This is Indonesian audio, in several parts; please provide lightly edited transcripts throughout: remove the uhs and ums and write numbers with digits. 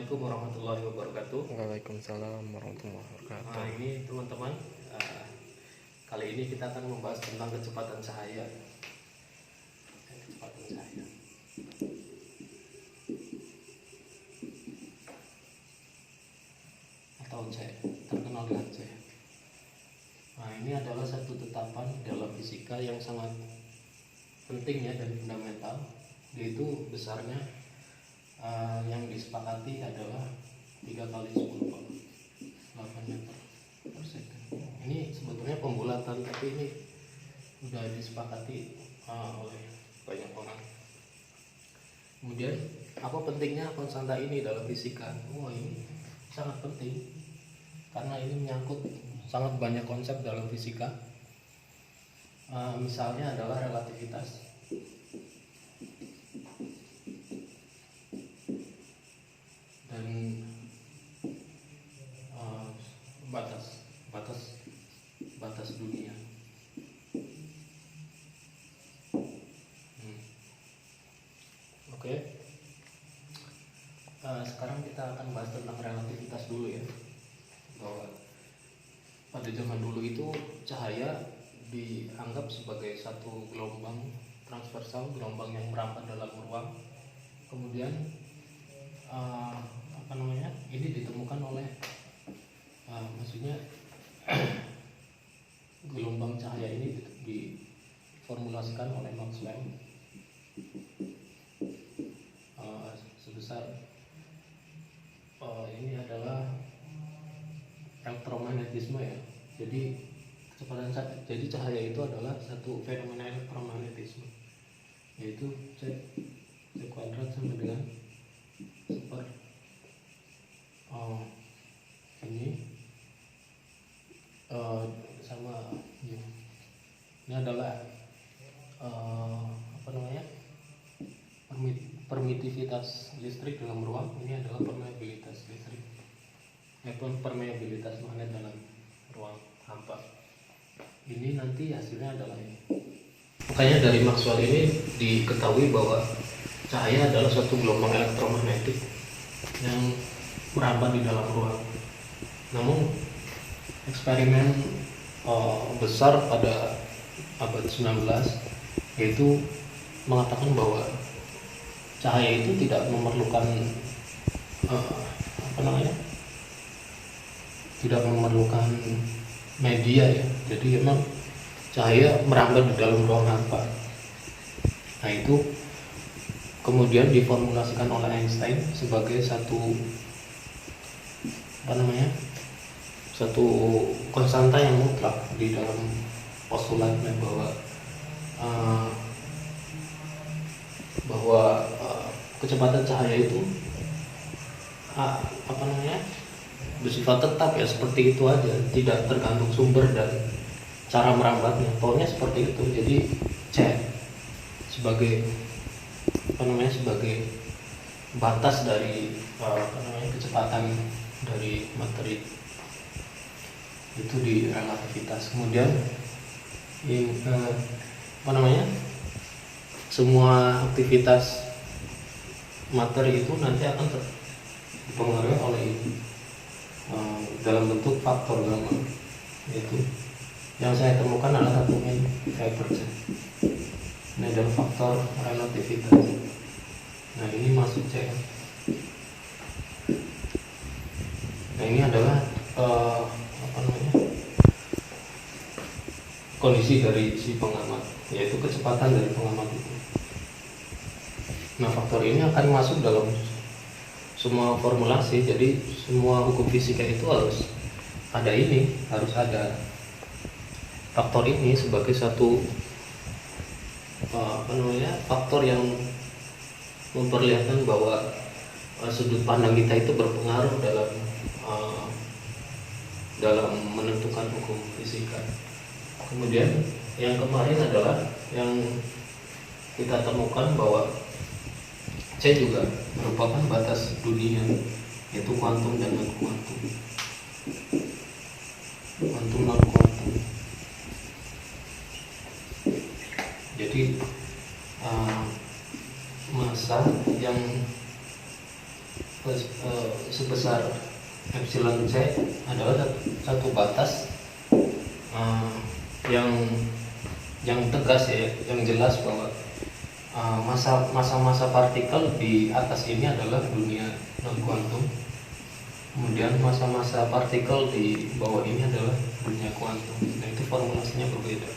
Assalamualaikum warahmatullahi wabarakatuh. Waalaikumsalam warahmatullahi wabarakatuh. Nah, ini teman-teman, kali ini kita akan membahas tentang kecepatan cahaya. Kecepatan cahaya. Atau C, terkenal dengan C. Nah, ini adalah satu tetapan dalam fisika yang sangat penting ya dan fundamental, yaitu besarnya yang disepakati adalah 3 kali 10 power 8 meter per second. Ini sebetulnya pembulatan, tapi ini sudah disepakati oleh banyak orang. Kemudian apa pentingnya konstanta ini dalam fisika? Ini sangat penting karena ini menyangkut sangat banyak konsep dalam fisika. Misalnya adalah relativitas. Dan batas dunia. Oke. Sekarang kita akan bahas tentang relativitas dulu ya. Bahwa pada zaman dulu itu cahaya dianggap sebagai satu gelombang transversal, gelombang yang merambat dalam ruang. Kemudian ini ditemukan oleh maksudnya gelombang cahaya ini diformulasikan oleh Maxwell sebesar ini adalah elektromagnetisme ya. Jadi cahaya itu adalah satu fenomena elektromagnetisme, yaitu C kuadrat sama dengan super ini sama ini adalah permitivitas listrik dalam ruang. Ini adalah permeabilitas listrik, permeabilitas magnet dalam ruang hampa. Ini nanti hasilnya adalah ini. Makanya dari Maxwell ini diketahui bahwa cahaya adalah suatu gelombang elektromagnetik yang merambat di dalam ruang. Namun eksperimen besar pada abad 19 yaitu mengatakan bahwa cahaya itu tidak memerlukan tidak memerlukan media ya. Jadi memang cahaya merambat di dalam ruang hampa. Nah, itu kemudian diformulasikan oleh Einstein sebagai satu konstanta yang mutlak di dalam postulatnya bahwa kecepatan cahaya itu bersifat tetap ya, seperti itu aja, tidak tergantung sumber dan cara merambatnya. Pokoknya seperti itu. Jadi C sebagai batas dari kecepatan dari materi itu di relativitas. Kemudian semua aktivitas materi itu nanti akan dipengaruhi oleh ini dalam bentuk faktor gamma. Itu yang saya temukan adalah 1/5%. Ini adalah faktor relativitas. Nah, ini masuk C. Nah, ini adalah kondisi dari si pengamat, yaitu kecepatan dari pengamat itu. Nah, faktor ini akan masuk dalam semua formulasi. Jadi semua hukum fisika itu harus ada faktor ini sebagai satu faktor yang memperlihatkan bahwa sudut pandang kita itu berpengaruh dalam menentukan hukum fisika. Kemudian yang kemarin adalah yang kita temukan bahwa C juga merupakan batas dunia, yaitu kuantum dan non kuantum. Kuantum non kuantum. Jadi massa yang sebesar epsilon c adalah satu batas yang tegas ya, yang jelas bahwa masa-masa partikel di atas ini adalah dunia non kuantum, kemudian masa-masa partikel di bawah ini adalah dunia kuantum. Nah, itu formulasinya berbeda.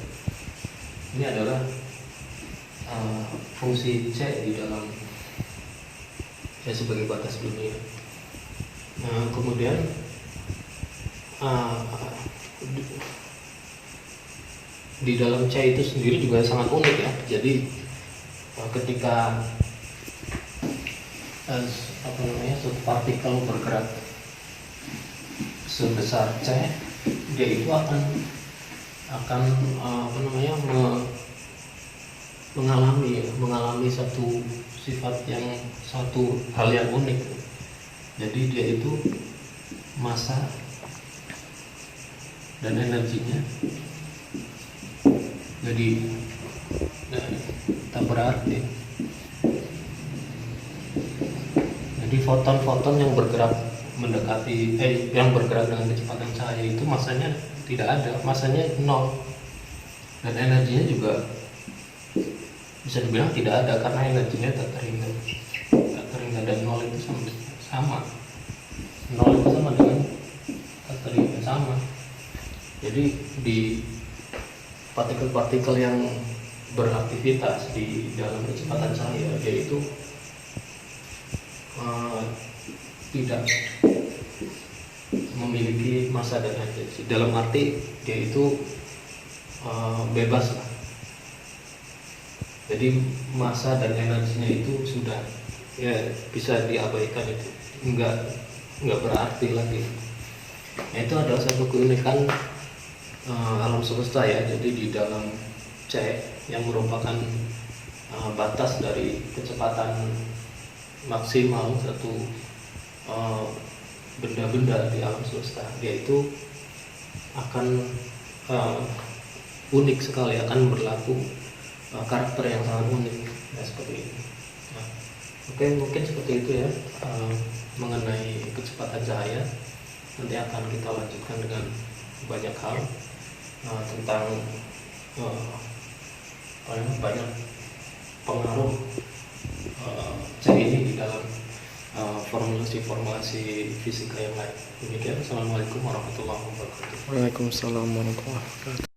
Ini adalah fungsi c di dalam ya sebagai batas dunia. Nah, kemudian di dalam C itu sendiri juga sangat unik ya. Jadi ketika suatu partikel bergerak sebesar C, dia itu akan mengalami satu sifat satu hal yang unik. Jadi dia itu massa dan energinya jadi tak berarti. Jadi foton-foton yang bergerak yang bergerak dengan kecepatan cahaya itu massanya tidak ada, massanya 0, dan energinya juga bisa dibilang tidak ada karena energinya tak teringat, dan 0 itu sama 0 itu sama dengan tak teringat sama. Jadi di partikel-partikel yang beraktivitas di dalam kecepatan cahaya, yaitu tidak memiliki massa dan energi. Dalam arti dia itu bebas lah. Jadi massa dan energinya itu sudah ya bisa diabaikan, itu nggak berarti lagi. Nah, itu adalah satu keunikan alam semesta ya. Jadi di dalam C yang merupakan batas dari kecepatan maksimal satu benda-benda di alam semesta, dia itu akan unik sekali, akan berlaku karakter yang sangat unik ya, seperti ini. Nah, oke, mungkin seperti itu ya mengenai kecepatan cahaya. Nanti akan kita lanjutkan dengan banyak hal tentang banyak pengaruh C ini di dalam formulasi fisika yang lain. Demikian, assalamualaikum warahmatullahi wabarakatuh. Waalaikumsalam warahmatullahi wabarakatuh.